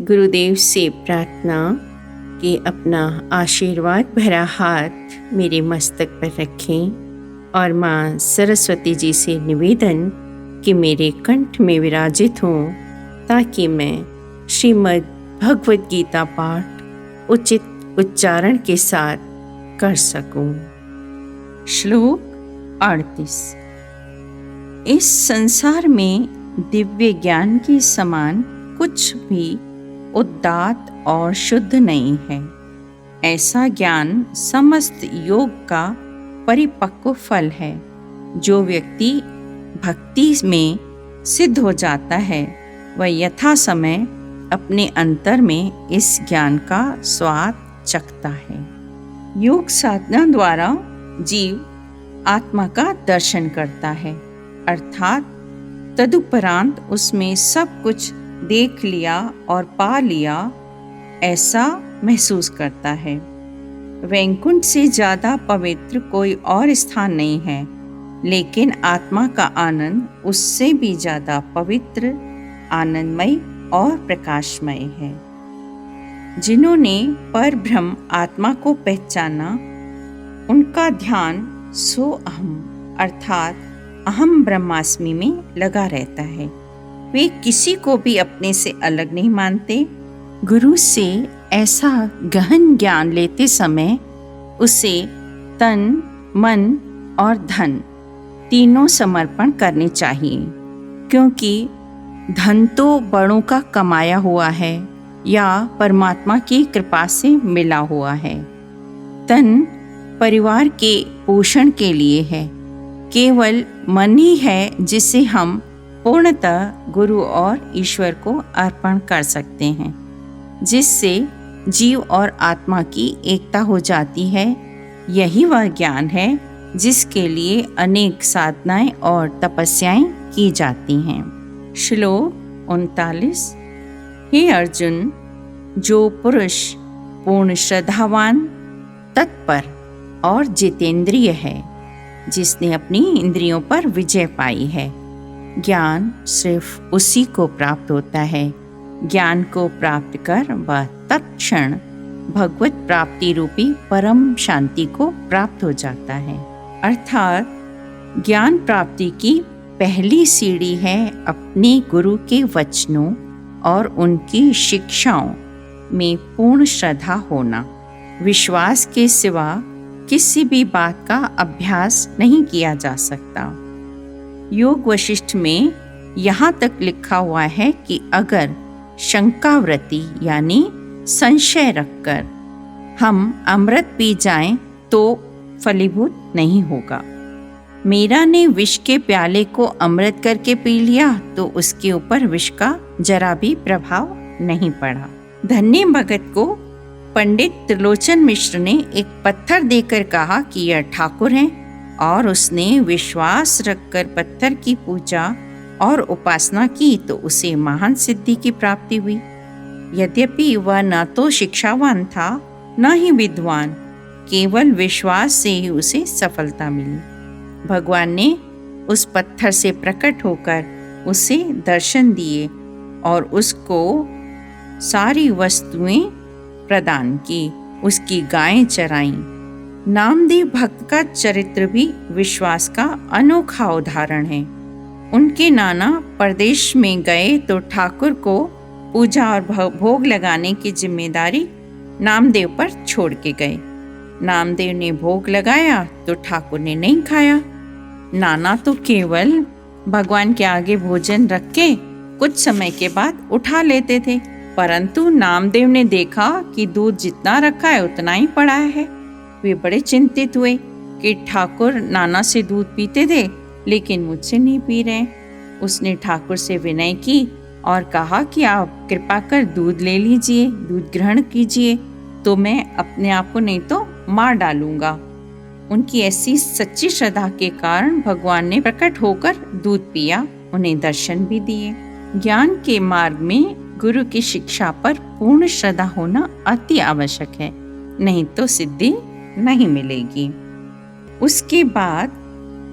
गुरुदेव से प्रार्थना कि अपना आशीर्वाद भरा हाथ मेरे मस्तक पर रखें और माँ सरस्वती जी से निवेदन कि मेरे कंठ में विराजित हों ताकि मैं श्रीमद् भगवद गीता पाठ उचित उच्चारण के साथ कर सकूं। श्लोक 38। इस संसार में दिव्य ज्ञान के समान कुछ भी उदात्त और शुद्ध नहीं है। ऐसा ज्ञान समस्त योग का परिपक्व फल है। जो व्यक्ति भक्ति में सिद्ध हो जाता है वह यथा समय अपने अंतर में इस ज्ञान का स्वाद चखता है। योग साधना द्वारा जीव आत्मा का दर्शन करता है, अर्थात तदुपरांत उसमें सब कुछ देख लिया और पा लिया ऐसा महसूस करता है। वैकुंठ से ज़्यादा पवित्र कोई और स्थान नहीं है, लेकिन आत्मा का आनंद उससे भी ज़्यादा पवित्र, आनंदमय और प्रकाशमय है। जिन्होंने परब्रह्म आत्मा को पहचाना उनका ध्यान सो अहम अर्थात अहम ब्रह्मास्मि में लगा रहता है। वे किसी को भी अपने से अलग नहीं मानते। गुरु से ऐसा गहन ज्ञान लेते समय उसे तन, मन और धन तीनों समर्पण करने चाहिए, क्योंकि धन तो बड़ों का कमाया हुआ है या परमात्मा की कृपा से मिला हुआ है। तन परिवार के पोषण के लिए है। केवल मन ही है जिसे हम पूर्णतः गुरु और ईश्वर को अर्पण कर सकते हैं, जिससे जीव और आत्मा की एकता हो जाती है। यही वह ज्ञान है जिसके लिए अनेक साधनाएं और तपस्याएं की जाती हैं। श्लोक 39। हे अर्जुन, जो पुरुष पूर्ण श्रद्धावान, तत्पर और जितेंद्रिय है, जिसने अपनी इंद्रियों पर विजय पाई है, ज्ञान सिर्फ उसी को प्राप्त होता है। ज्ञान को प्राप्त कर वह तत्क्षण भगवत प्राप्ति रूपी परम शांति को प्राप्त हो जाता है। अर्थात ज्ञान प्राप्ति की पहली सीढ़ी है अपने गुरु के वचनों और उनकी शिक्षाओं में पूर्ण श्रद्धा होना। विश्वास के सिवा किसी भी बात का अभ्यास नहीं किया जा सकता। योग वशिष्ठ में यहाँ तक लिखा हुआ है कि अगर शंकावृत्ति यानी संशय रखकर हम अमृत पी जाएं तो फलीभूत नहीं होगा। मीरा ने विष के प्याले को अमृत करके पी लिया तो उसके ऊपर विष का जरा भी प्रभाव नहीं पड़ा। धन्य भगत को पंडित त्रिलोचन मिश्र ने एक पत्थर देकर कहा कि यह ठाकुर हैं, और उसने विश्वास रखकर पत्थर की पूजा और उपासना की तो उसे महान सिद्धि की प्राप्ति हुई। यद्यपि वह न तो शिक्षावान था न ही विद्वान, केवल विश्वास से ही उसे सफलता मिली। भगवान ने उस पत्थर से प्रकट होकर उसे दर्शन दिए और उसको सारी वस्तुएं प्रदान की, उसकी गायें चराईं। नामदेव भक्त का चरित्र भी विश्वास का अनोखा उदाहरण है। उनके नाना परदेश में गए तो ठाकुर को पूजा और भोग लगाने की जिम्मेदारी नामदेव पर छोड़ के गए। नामदेव ने भोग लगाया तो ठाकुर ने नहीं खाया। नाना तो केवल भगवान के आगे भोजन रख के कुछ समय के बाद उठा लेते थे, परंतु नामदेव ने देखा कि दूध जितना रखा है उतना ही पड़ा है। वे बड़े चिंतित हुए कि ठाकुर नाना से दूध पीते थे लेकिन मुझसे नहीं पी रहे। उसने ठाकुर से विनय की और कहा कि आप कृपा कर दूध ले लीजिए, दूध ग्रहण कीजिए, तो मैं अपने आप को नहीं तो मार डालूंगा। उनकी ऐसी सच्ची श्रद्धा के कारण भगवान ने प्रकट होकर दूध पिया, उन्हें दर्शन भी दिए। ज्ञान के मार्ग में गुरु की शिक्षा पर पूर्ण श्रद्धा होना अति आवश्यक है, नहीं तो सिद्धि नहीं मिलेगी। उसके बाद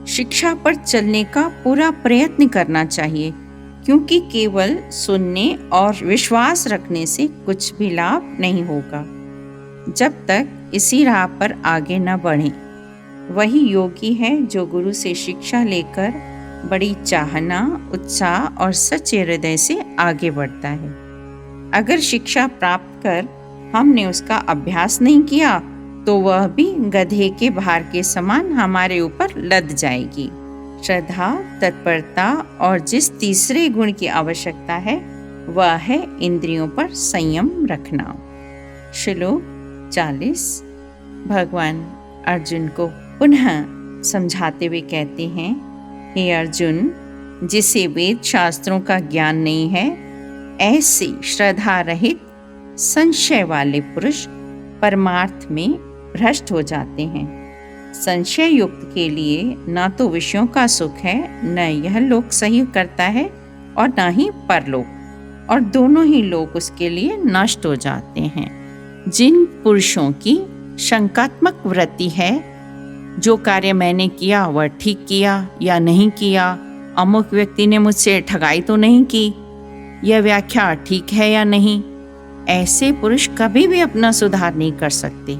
शिक्षा पर चलने का पूरा प्रयत्न करना चाहिए। क्योंकि केवल सुनने और विश्वास रखने से कुछ भी लाभ नहीं होगा जब तक इसी राह पर आगे न बढ़ें। वही योगी है जो गुरु से शिक्षा लेकर बड़ी चाहना, उत्साह और सच्चे हृदय से आगे बढ़ता है। अगर शिक्षा प्राप्त कर हमने उसका अभ्यास नहीं किया तो वह भी गधे के भार के समान हमारे ऊपर लद जाएगी। श्रद्धा, तत्परता और जिस तीसरे गुण की आवश्यकता है वह है इंद्रियों पर संयम रखना। श्लोक 40। भगवान अर्जुन को पुनः समझाते हुए कहते हैं, हे अर्जुन, जिसे वेद शास्त्रों का ज्ञान नहीं है, ऐसे श्रद्धा रहित संशय वाले पुरुष परमार्थ में भ्रष्ट हो जाते हैं। संशय युक्त के लिए न तो विषयों का सुख है, न यह लोक सही करता है और न ही परलोक, और दोनों ही लोक उसके लिए नष्ट हो जाते हैं। जिन पुरुषों की शंकात्मक वृत्ति है, जो कार्य मैंने किया वह ठीक किया या नहीं किया, अमुक व्यक्ति ने मुझसे ठगाई तो नहीं की, यह व्याख्या ठीक है या नहीं, ऐसे पुरुष कभी भी अपना सुधार नहीं कर सकते।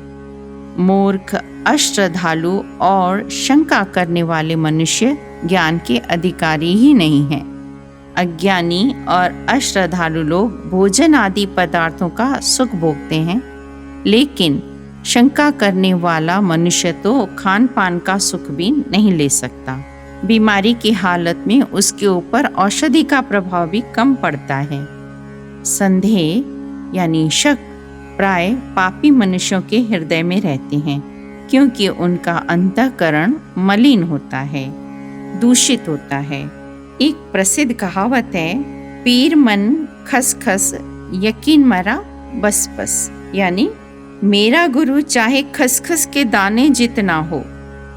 मूर्ख, अश्रद्धालु और शंका करने वाले मनुष्य ज्ञान के अधिकारी ही नहीं हैं। अज्ञानी और अश्रद्धालु लोग भोजन आदि पदार्थों का सुख भोगते हैं, लेकिन शंका करने वाला मनुष्य तो खान पान का सुख भी नहीं ले सकता। बीमारी की हालत में उसके ऊपर औषधि का प्रभाव भी कम पड़ता है। संदेह यानी शक प्राय पापी मनुष्यों के हृदय में रहते हैं, क्योंकि उनका अंतःकरण मलिन होता है, दूषित होता है। एक प्रसिद्ध कहावत है, पीर मन खसखस यकीन मरा बस बस, यानी मेरा गुरु चाहे खसखस के दाने जितना हो,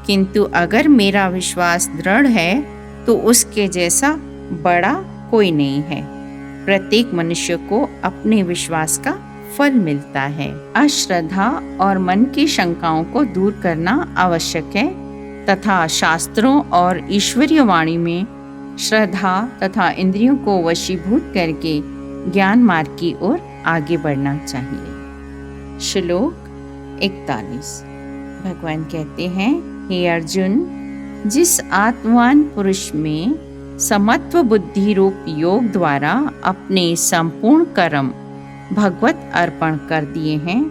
किंतु अगर मेरा विश्वास दृढ़ है तो उसके जैसा बड़ा कोई नहीं है। प्रत्येक मनुष्य को अपने विश्वास का फल मिलता है। अश्रद्धा और मन की शंकाओं को दूर करना आवश्यक है तथा शास्त्रों और ईश्वरीय वाणी में श्रद्धा तथा इंद्रियों को वशीभूत करके ज्ञान मार्ग की ओर आगे बढ़ना चाहिए। श्लोक 41। भगवान कहते हैं, हे अर्जुन, जिस आत्मवान पुरुष में समत्व बुद्धि रूप योग द्वारा अपने संपूर्ण कर्म भगवत अर्पण कर दिए हैं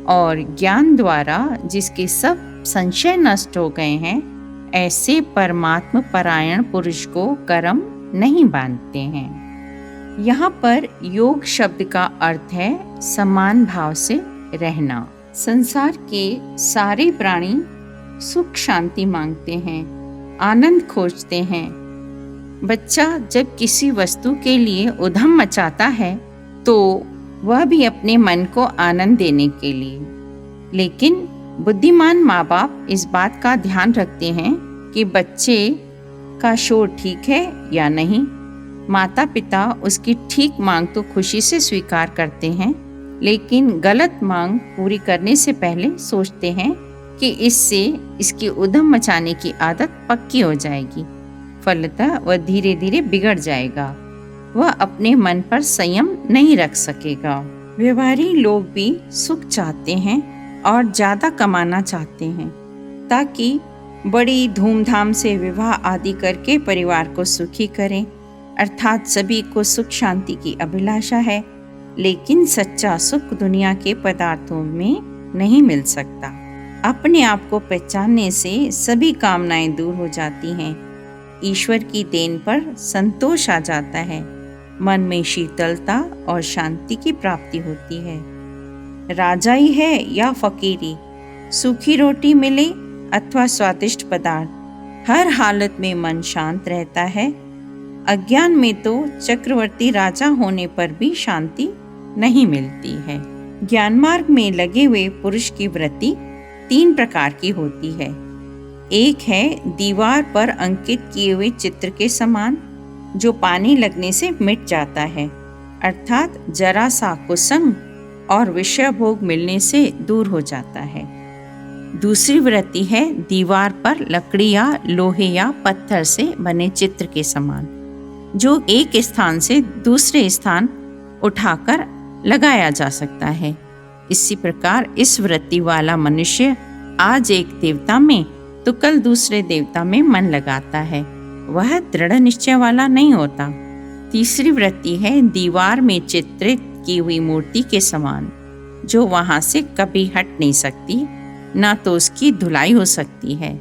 और ज्ञान द्वारा जिसके सब संशय नष्ट हो गए हैं, ऐसे परमात्म परायण पुरुष को कर्म नहीं बांधते हैं। यहाँ पर योग शब्द का अर्थ है समान भाव से रहना। संसार के सारे प्राणी सुख शांति मांगते हैं, आनंद खोजते हैं। बच्चा जब किसी वस्तु के लिए उधम मचाता है तो वह भी अपने मन को आनंद देने के लिए, लेकिन बुद्धिमान माँ बाप इस बात का ध्यान रखते हैं कि बच्चे का शोर ठीक है या नहीं। माता पिता उसकी ठीक मांग तो खुशी से स्वीकार करते हैं, लेकिन गलत मांग पूरी करने से पहले सोचते हैं कि इससे इसकी उधम मचाने की आदत पक्की हो जाएगी, फलतः वह धीरे धीरे बिगड़ जाएगा, वह अपने मन पर संयम नहीं रख सकेगा। व्यवहारी लोग भी सुख चाहते हैं और ज्यादा कमाना चाहते हैं, ताकि बड़ी धूमधाम से विवाह आदि करके परिवार को सुखी करें, अर्थात सभी को सुख शांति की अभिलाषा है। लेकिन सच्चा सुख दुनिया के पदार्थों में नहीं मिल सकता। अपने आप को पहचानने से सभी कामनाएं दूर हो जाती हैं, ईश्वर की देन पर संतोष आ जाता है, मन में शीतलता और शांति की प्राप्ति होती है। राजाई है या फकीरी, सूखी रोटी मिले अथवा स्वादिष्ट पदार्थ, हर हालत में मन शांत रहता है। अज्ञान में तो चक्रवर्ती राजा होने पर भी शांति नहीं मिलती है। ज्ञान मार्ग में लगे हुए पुरुष की वृत्ति 3 प्रकार की होती है। एक है दीवार पर अंकित किए हुए चित्र के समान, जो पानी लगने से मिट जाता है, अर्थात जरा सा कुसंग और विषय भोग मिलने से दूर हो जाता है। दूसरी वृत्ति है दीवार पर लकड़ी या लोहे या पत्थर से बने चित्र के समान, जो एक स्थान से दूसरे स्थान उठाकर लगाया जा सकता है। इसी प्रकार इस वृत्ति वाला मनुष्य आज एक देवता में तो कल दूसरे देवता में मन लगाता है, वह दृढ़ निश्चय वाला नहीं होता। तीसरी वृत्ति है दीवार में चित्रित की हुई मूर्ति के समान, जो वहां से कभी हट नहीं सकती, ना तो उसकी धुलाई हो सकती है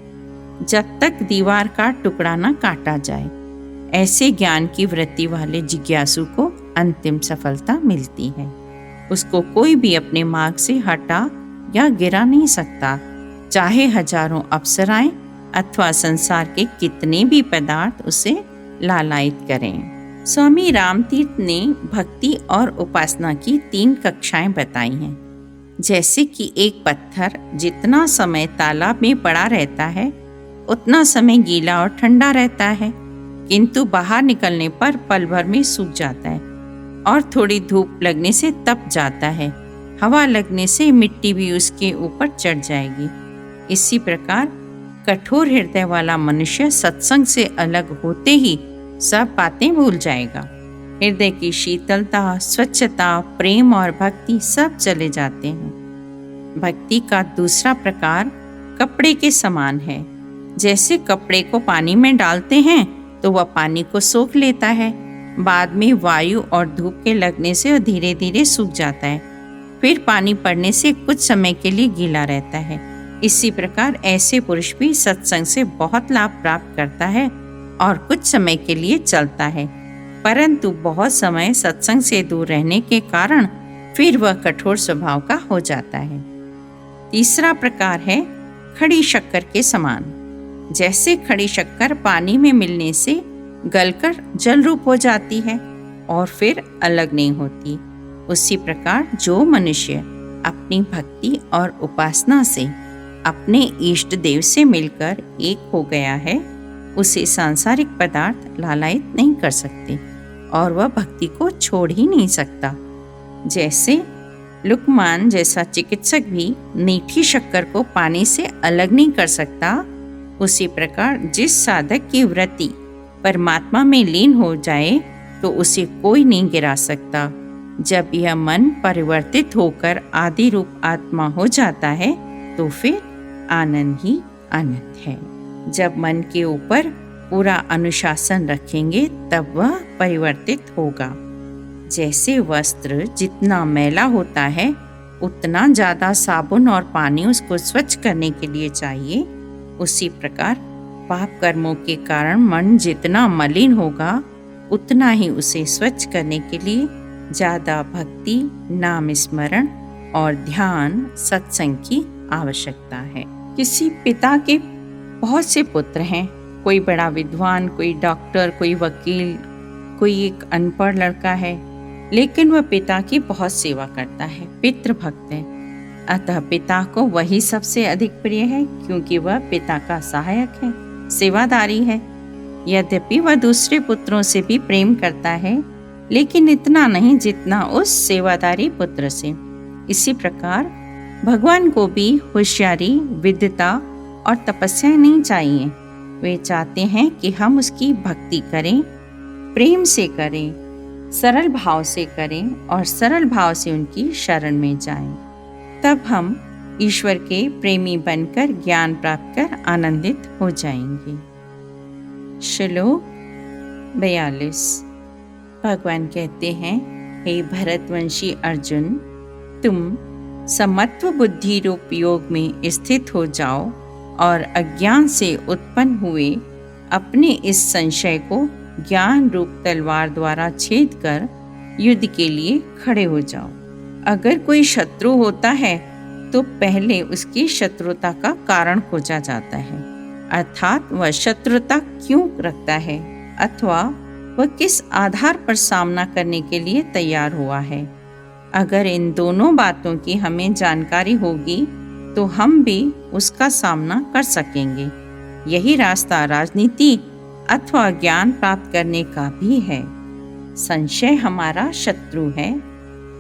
जब तक दीवार का टुकड़ा न काटा जाए। ऐसे ज्ञान की वृत्ति वाले जिज्ञासु को अंतिम सफलता मिलती है। उसको कोई भी अपने मार्ग से हटा या गिरा नहीं सकता, चाहे हजारों अप्सराएं अथवा संसार के कितने भी पदार्थ उसे लालायित करें। स्वामी रामतीर्थ ने भक्ति और उपासना की 3 कक्षाएं बताई हैं। जैसे कि एक पत्थर जितना समय तालाब में पड़ा रहता है उतना समय गीला और ठंडा रहता है, किंतु बाहर निकलने पर पल भर में सूख जाता है और थोड़ी धूप लगने से तप जाता है, हवा लगने से मिट्टी भी उसके ऊपर चढ़ जाएगी। इसी प्रकार कठोर हृदय वाला मनुष्य सत्संग से अलग होते ही सब बातें भूल जाएगा। हृदय की शीतलता, स्वच्छता, प्रेम और भक्ति सब चले जाते हैं। भक्ति का दूसरा प्रकार कपड़े के समान है। जैसे कपड़े को पानी में डालते हैं तो वह पानी को सोख लेता है, बाद में वायु और धूप के लगने से वह धीरे धीरे सूख जाता है, फिर पानी पड़ने से कुछ समय के लिए गीला रहता है। इसी प्रकार ऐसे पुरुष भी सत्संग से बहुत लाभ प्राप्त करता है और कुछ समय के लिए चलता है, परंतु बहुत समय सत्संग से दूर रहने के कारण फिर वह कठोर स्वभाव का हो जाता है। तीसरा प्रकार है खड़ी शक्कर के समान। जैसे खड़ी शक्कर पानी में मिलने से गलकर जल रूप हो जाती है और फिर अलग नहीं होती, उसी प्रकार जो मनुष्य अपनी भक्ति और उपासना से अपने इष्ट देव से मिलकर एक हो गया है, उसे सांसारिक पदार्थ लालायित नहीं कर सकते और वह भक्ति को छोड़ ही नहीं सकता। जैसे लुकमान जैसा चिकित्सक भी मीठी शक्कर को पानी से अलग नहीं कर सकता, उसी प्रकार जिस साधक की वृत्ति परमात्मा में लीन हो जाए तो उसे कोई नहीं गिरा सकता। जब यह मन परिवर्तित होकर आदि रूप आत्मा हो जाता है तो फिर आनंद ही आनंद है। जब मन के ऊपर पूरा अनुशासन रखेंगे तब वह परिवर्तित होगा। जैसे वस्त्र जितना मैला होता है उतना ज़्यादा साबुन और पानी उसको स्वच्छ करने के लिए चाहिए, उसी प्रकार पाप कर्मों के कारण मन जितना मलिन होगा उतना ही उसे स्वच्छ करने के लिए ज़्यादा भक्ति, नाम स्मरण और ध्यान, सत्संग की आवश्यकता है। किसी पिता के बहुत से पुत्र हैं, कोई बड़ा विद्वान, कोई डॉक्टर, कोई वकील, कोई एक अनपढ़ लड़का है, लेकिन वह पिता की बहुत सेवा करता है, पितृभक्त है। अतः पिता को वही सबसे अधिक प्रिय है, क्योंकि वह पिता का सहायक है, सेवादारी है। यद्यपि वह दूसरे पुत्रों से भी प्रेम करता है, लेकिन इतना नहीं जितना उस सेवादारी पुत्र से। इसी प्रकार भगवान को भी होशियारी, विद्वता और तपस्या नहीं चाहिए। वे चाहते हैं कि हम उसकी भक्ति करें, प्रेम से करें, सरल भाव से करें और सरल भाव से उनकी शरण में जाएं। तब हम ईश्वर के प्रेमी बनकर ज्ञान प्राप्त कर आनंदित हो जाएंगे। श्लोक 42। भगवान कहते हैं, हे भरतवंशी अर्जुन, तुम समत्व बुद्धि रूप योग में स्थित हो जाओ और अज्ञान से उत्पन्न हुए अपने इस संशय को ज्ञान रूप तलवार द्वारा छेद कर युद्ध के लिए खड़े हो जाओ। अगर कोई शत्रु होता है तो पहले उसकी शत्रुता का कारण खोजा जाता है, अर्थात वह शत्रुता क्यों रखता है अथवा वह किस आधार पर सामना करने के लिए तैयार हुआ है। अगर इन दोनों बातों की हमें जानकारी होगी तो हम भी उसका सामना कर सकेंगे। यही रास्ता राजनीति अथवा ज्ञान प्राप्त करने का भी है। संशय हमारा शत्रु है।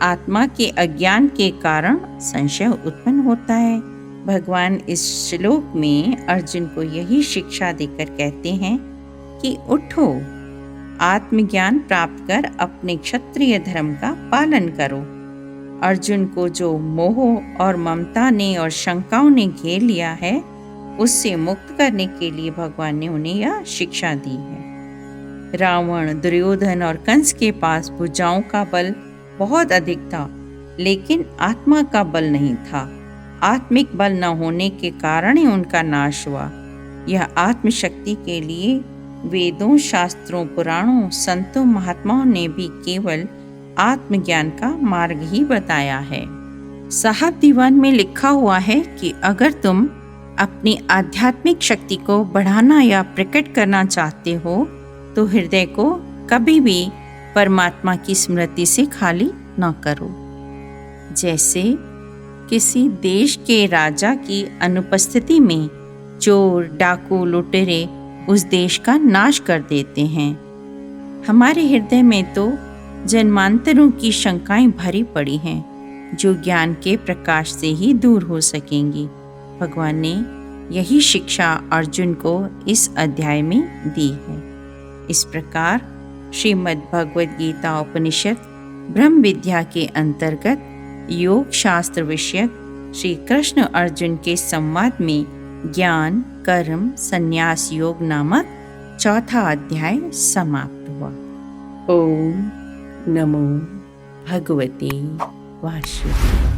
आत्मा के अज्ञान के कारण संशय उत्पन्न होता है। भगवान इस श्लोक में अर्जुन को यही शिक्षा देकर कहते हैं कि उठो, आत्मज्ञान प्राप्त कर अपने क्षत्रिय धर्म का पालन करो। अर्जुन को जो मोह और ममता ने और शंकाओं ने घेर लिया है, उससे मुक्त करने के लिए भगवान ने उन्हें यह शिक्षा दी है। रावण, दुर्योधन और कंस के पास भुजाओं का बल बहुत अधिक था, लेकिन आत्मा का बल नहीं था। आत्मिक बल न होने के कारण ही उनका नाश हुआ। यह आत्मशक्ति के लिए वेदों, शास्त्रों, पुराणों, संतों, महात्माओं ने भी केवल आत्मज्ञान का मार्ग ही बताया है। साहब दीवान में लिखा हुआ है कि अगर तुम अपनी आध्यात्मिक शक्ति को बढ़ाना या प्रकट करना चाहते हो तो हृदय को कभी भी परमात्मा की स्मृति से खाली न करो। जैसे किसी देश के राजा की अनुपस्थिति में चोर, डाकू, लुटेरे उस देश का नाश कर देते हैं। हमारे हृदय में तो जन्मांतरों की शंकाएं भरी पड़ी हैं, जो ज्ञान के प्रकाश से ही दूर हो सकेंगी। भगवान ने यही शिक्षा अर्जुन को इस अध्याय में दी है। इस प्रकार श्रीमद् भगवद गीता उपनिषद ब्रह्म विद्या के अंतर्गत योग शास्त्र विषयक श्री कृष्ण अर्जुन के संवाद में ज्ञान, कर्म, संन्यास योग नामक चौथा अध्याय समाप्त हुआ। ओम नमो भगवते वासुदेवाय।